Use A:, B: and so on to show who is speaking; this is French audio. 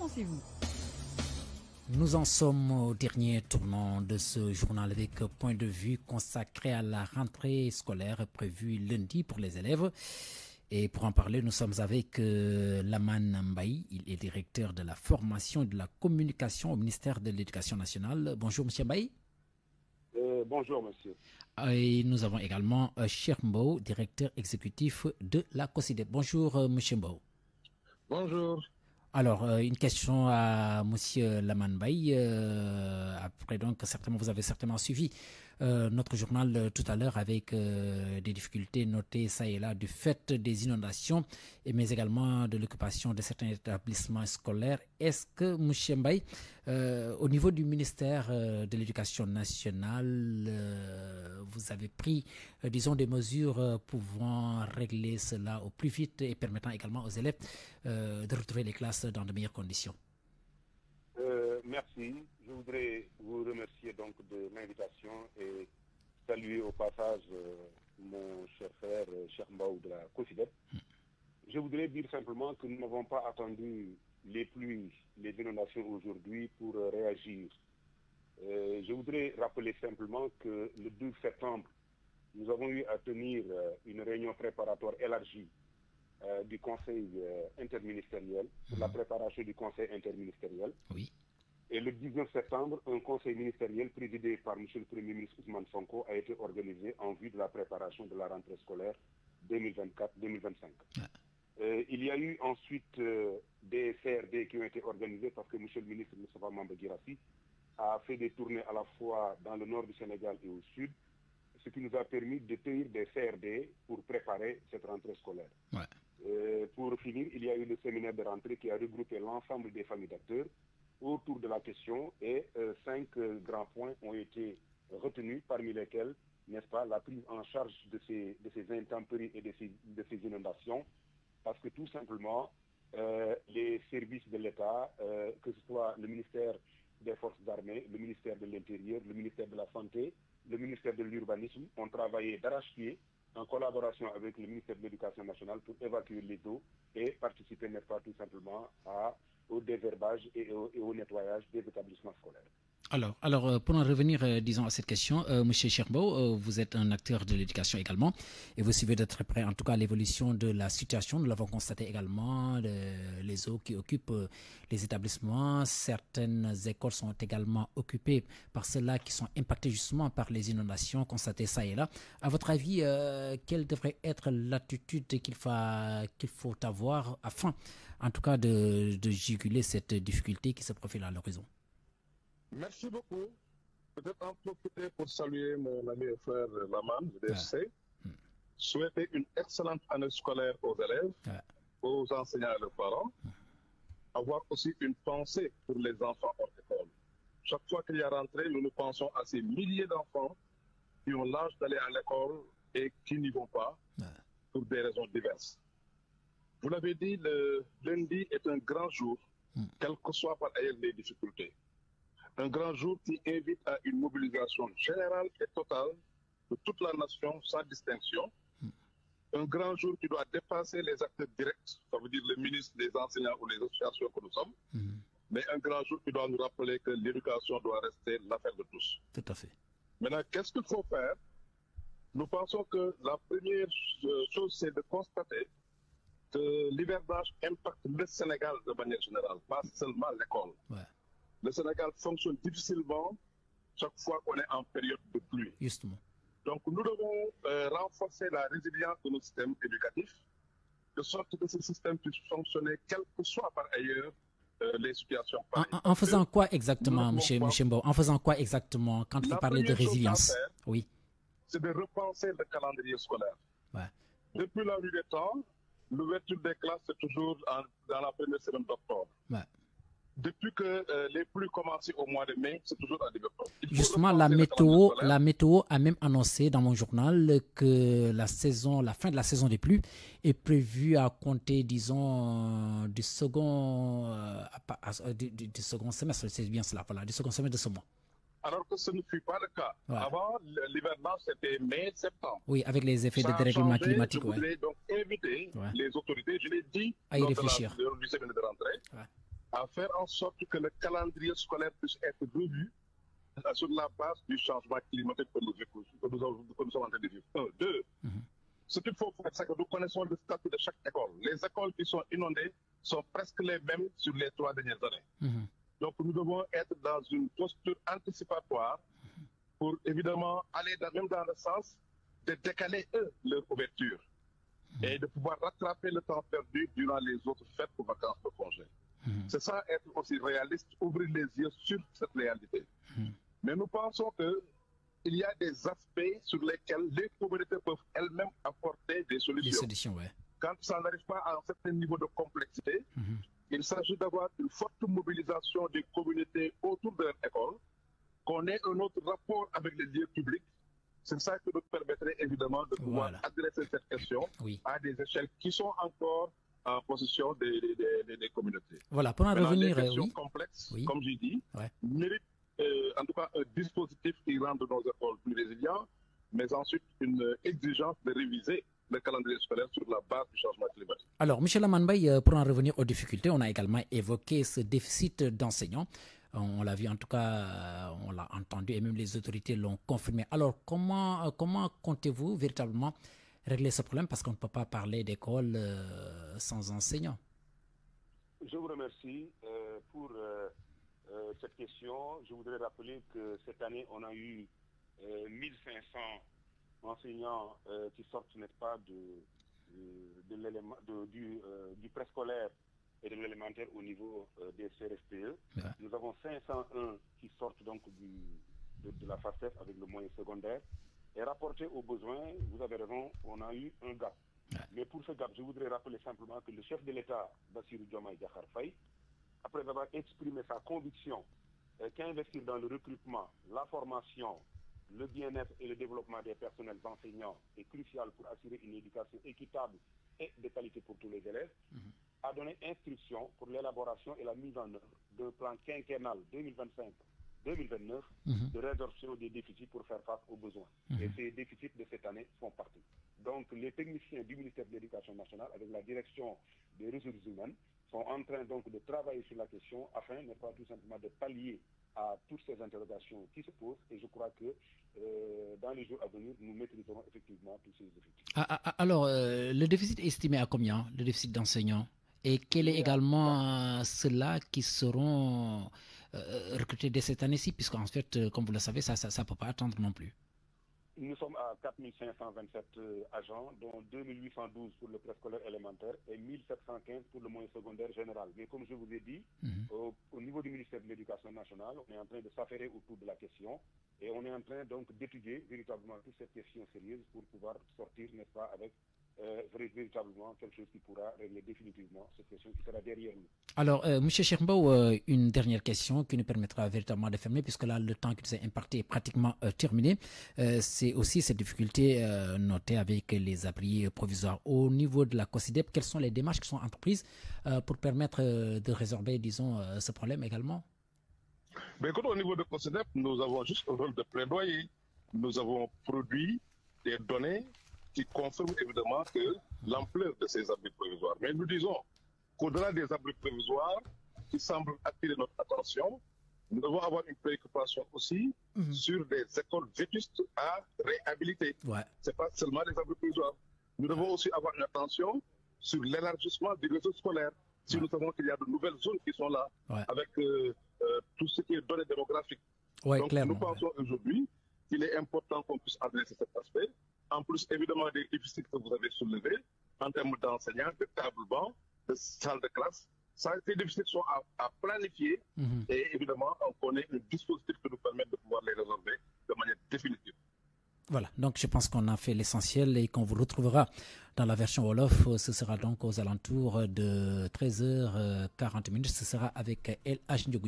A: pensez-vous?
B: Nous en sommes au dernier tournant de ce journal avec point de vue consacré à la rentrée scolaire prévue lundi pour les élèves. Et pour en parler, nous sommes avec Lamane Mbaye. Il est directeur de la formation et de la communication au ministère de l'Éducation nationale. Bonjour, monsieur Mbaye.
C: Bonjour, monsieur.
B: Et nous avons également Cheikh Mbow, directeur exécutif de la COSIDEP. Bonjour, monsieur Mbow.
C: Bonjour.
B: Alors, une question à monsieur Lamane Mbaye. Après, donc, certainement, vous avez certainement suivi notre journal tout à l'heure avec des difficultés notées ça et là du fait des inondations, mais également de l'occupation de certains établissements scolaires. Est-ce que, monsieur Mbaye, au niveau du ministère de l'Éducation nationale, vous avez pris, disons, des mesures pouvant régler cela au plus vite et permettant également aux élèves de retrouver les classes dans de meilleures conditions?
C: Merci. Je voudrais vous remercier donc de l'invitation et saluer au passage mon cher frère Cheikh Mbow de la COSIDEP. Je voudrais dire simplement que nous n'avons pas attendu les pluies, les inondations aujourd'hui pour réagir. Je voudrais rappeler simplement que le 12 septembre, nous avons eu à tenir une réunion préparatoire élargie du Conseil interministériel, pour la préparation du Conseil interministériel.
B: Oui.
C: Et le 19 septembre, un conseil ministériel présidé par M. le Premier ministre Ousmane Sonko a été organisé en vue de la préparation de la rentrée scolaire 2024-2025. Il y a eu ensuite des CRD qui ont été organisés parce que M. le ministre Moustapha Mamba Guirassy a fait des tournées à la fois dans le nord du Sénégal et au sud, ce qui nous a permis de tenir des CRD pour préparer cette rentrée scolaire. Pour finir, il y a eu le séminaire de rentrée qui a regroupé l'ensemble des familles d'acteurs autour de la question et 5 grands points ont été retenus, parmi lesquels, n'est-ce pas, la prise en charge de ces intempéries et de ces inondations, parce que tout simplement, les services de l'État, que ce soit le ministère des Forces armées, le ministère de l'Intérieur, le ministère de la Santé, le ministère de l'Urbanisme, ont travaillé d'arrache-pied en collaboration avec le ministère de l'Éducation nationale pour évacuer les eaux et participer, n'est-ce pas, tout simplement au désherbage et au nettoyage des établissements scolaires.
B: Alors, pour en revenir, disons, à cette question, M. Cheikh Mbow, vous êtes un acteur de l'éducation également et vous suivez de très près, en tout cas, l'évolution de la situation. Nous l'avons constaté également, les eaux qui occupent les établissements. Certaines écoles sont également occupées par ceux-là qui sont impactés justement par les inondations constatées ça et là. À votre avis, quelle devrait être l'attitude qu'il faut avoir afin, en tout cas, de juguler cette difficulté qui se profile à l'horizon?
D: Merci beaucoup. Peut-être en profiter pour saluer mon ami et frère Lamane du DFC. Souhaiter une excellente année scolaire aux élèves, aux enseignants et aux parents. Avoir aussi une pensée pour les enfants hors école. Chaque fois qu'il y a rentrée, nous pensons à ces milliers d'enfants qui ont l'âge d'aller à l'école et qui n'y vont pas pour des raisons diverses. Vous l'avez dit, le lundi est un grand jour, quelles que soient par ailleurs les difficultés. Un grand jour qui invite à une mobilisation générale et totale de toute la nation sans distinction. Un grand jour qui doit dépasser les acteurs directs, ça veut dire les ministres, les enseignants ou les associations que nous sommes. Mais un grand jour qui doit nous rappeler que l'éducation doit rester l'affaire de tous.
B: Tout à fait.
D: Maintenant, qu'est-ce qu'il faut faire? Nous pensons que la première chose, c'est de constater que l'hivernage impacte le Sénégal de manière générale, pas seulement l'école. Le Sénégal fonctionne difficilement chaque fois qu'on est en période de pluie.
B: Justement.
D: Donc nous devons renforcer la résilience de nos systèmes éducatifs, de sorte que ce système puisse fonctionner, quelles que soient par ailleurs les situations.
B: En faisant quoi exactement, M. Mbow? En faisant quoi exactement quand vous parlez de résilience? Oui.
D: C'est de repenser le calendrier scolaire. Depuis la nuit des temps, l'ouverture des classes, c'est toujours dans la première semaine d'octobre. Depuis que les pluies commencent au mois de mai, c'est toujours à début octobre.
B: Justement, la météo a même annoncé dans mon journal que la fin de la saison des pluies est prévue à compter, disons, du second semestre, c'est bien cela, voilà, du second semestre de ce mois.
D: Alors que ce ne fut pas le cas. Avant, l'hivernage, c'était mai-septembre.
B: Oui, avec les effets de dérèglement climatique.
D: Je voulais donc inviter les autorités, je l'ai dit
B: à y réfléchir.
D: Du séminaire de rentrée, à faire en sorte que le calendrier scolaire puisse être revu sur la base du changement climatique que nous sommes en train de vivre. Un, deux, ce qu'il faut faire, c'est que nous connaissons le statut de chaque école. Les écoles qui sont inondées sont presque les mêmes sur les 3 dernières années. Donc nous devons être dans une posture anticipatoire pour évidemment aller même dans le sens de décaler leur ouverture et de pouvoir rattraper le temps perdu durant les autres fêtes ou vacances de congé. C'est ça, être aussi réaliste, ouvrir les yeux sur cette réalité. Mais nous pensons qu'il y a des aspects sur lesquels les communautés peuvent elles-mêmes apporter des solutions.
B: Des solutions, ouais.
D: Quand ça n'arrive pas à un certain niveau de complexité, il s'agit d'avoir une forte mobilisation des communautés autour de leur école, qu'on ait un autre rapport avec les lieux publics. C'est ça qui nous permettrait évidemment de pouvoir adresser cette question à des échelles qui sont encore en possession des communautés.
B: Voilà, pour en revenir...
D: Les questions complexes, comme j'ai dit, méritent en tout cas un dispositif qui rende nos écoles plus résilientes, mais ensuite une exigence de réviser le calendrier scolaire sur la base du changement climatique.
B: Alors, Michel Laman-Mbaye, pour en revenir aux difficultés, on a également évoqué ce déficit d'enseignants. On l'a vu, en tout cas, on l'a entendu et même les autorités l'ont confirmé. Alors, comment comptez-vous véritablement régler ce problème? Parce qu'on ne peut pas parler d'école sans enseignants.
C: Je vous remercie pour cette question. Je voudrais rappeler que cette année, on a eu 1500 enseignants qui sortent, n'est-ce pas, du préscolaire et de l'élémentaire au niveau des CRFPE. Nous avons 501 qui sortent donc de la FACEF avec le moyen secondaire. Et rapporté aux besoins, vous avez raison, on a eu un gap. Mais pour ce gap, je voudrais rappeler simplement que le chef de l'État, Bassirou Diomaye Diakhar Faye, après avoir exprimé sa conviction qu'investir dans le recrutement, la formation, le bien-être et le développement des personnels enseignants est crucial pour assurer une éducation équitable et de qualité pour tous les élèves, a donné instruction pour l'élaboration et la mise en œuvre d'un plan quinquennal 2025-2029 de résorption des déficits pour faire face aux besoins. Et ces déficits de cette année sont partis. Donc les techniciens du ministère de l'Éducation nationale avec la direction des ressources humaines sont en train donc de travailler sur la question afin, n'est pas tout simplement de pallier à toutes ces interrogations qui se posent, et je crois que dans les jours à venir, nous maîtriserons effectivement tous ces déficits.
B: Alors, le déficit est estimé à combien, le déficit d'enseignants? Et quels est également ceux-là qui seront recrutés dès cette année-ci, puisqu'en fait, comme vous le savez, ça ne peut pas attendre non plus.
C: Nous sommes à 4527 agents, dont 2812 pour le préscolaire élémentaire et 1715 pour le moyen secondaire général. Mais comme je vous ai dit, au niveau du ministère de l'Éducation nationale, on est en train de s'affairer autour de la question et on est en train donc d'étudier véritablement toutes ces questions sérieuses pour pouvoir sortir, n'est-ce pas, avec véritablement quelque chose qui pourra régler définitivement cette question qui sera derrière nous.
B: Alors, M. Cheikh Mbow, une dernière question qui nous permettra véritablement de fermer, puisque là, le temps qui nous est imparti est pratiquement terminé. C'est aussi cette difficulté notée avec les abris provisoires. Au niveau de la COSIDEP, quelles sont les démarches qui sont entreprises pour permettre de résorber, disons, ce problème également?
D: Mais écoute, au niveau de COSIDEP, nous avons juste un rôle de plaidoyer. Nous avons produit des données qui confirment évidemment que l'ampleur de ces abris provisoires. Mais nous disons qu'au-delà des abris provisoires qui semblent attirer notre attention, nous devons avoir une préoccupation aussi sur des écoles vétustes à réhabiliter. Ce n'est pas seulement les abris provisoires. Nous devons aussi avoir une attention sur l'élargissement du réseau scolaire. Si nous savons qu'il y a de nouvelles zones qui sont là, avec tout ce qui est données démographiques. Donc nous pensons aujourd'hui qu'il est important qu'on puisse adresser cet aspect. En plus, évidemment, des déficits que vous avez soulevés en termes d'enseignants, de table-bancs, de salles de classe. Ces déficits sont à planifier et évidemment, on connaît un dispositif qui nous permet de pouvoir les résolver de manière définitive.
B: Voilà, donc je pense qu'on a fait l'essentiel et qu'on vous retrouvera dans la version Wolof. Ce sera donc aux alentours de 13h40. Ce sera avec El Hadj Ndiogou.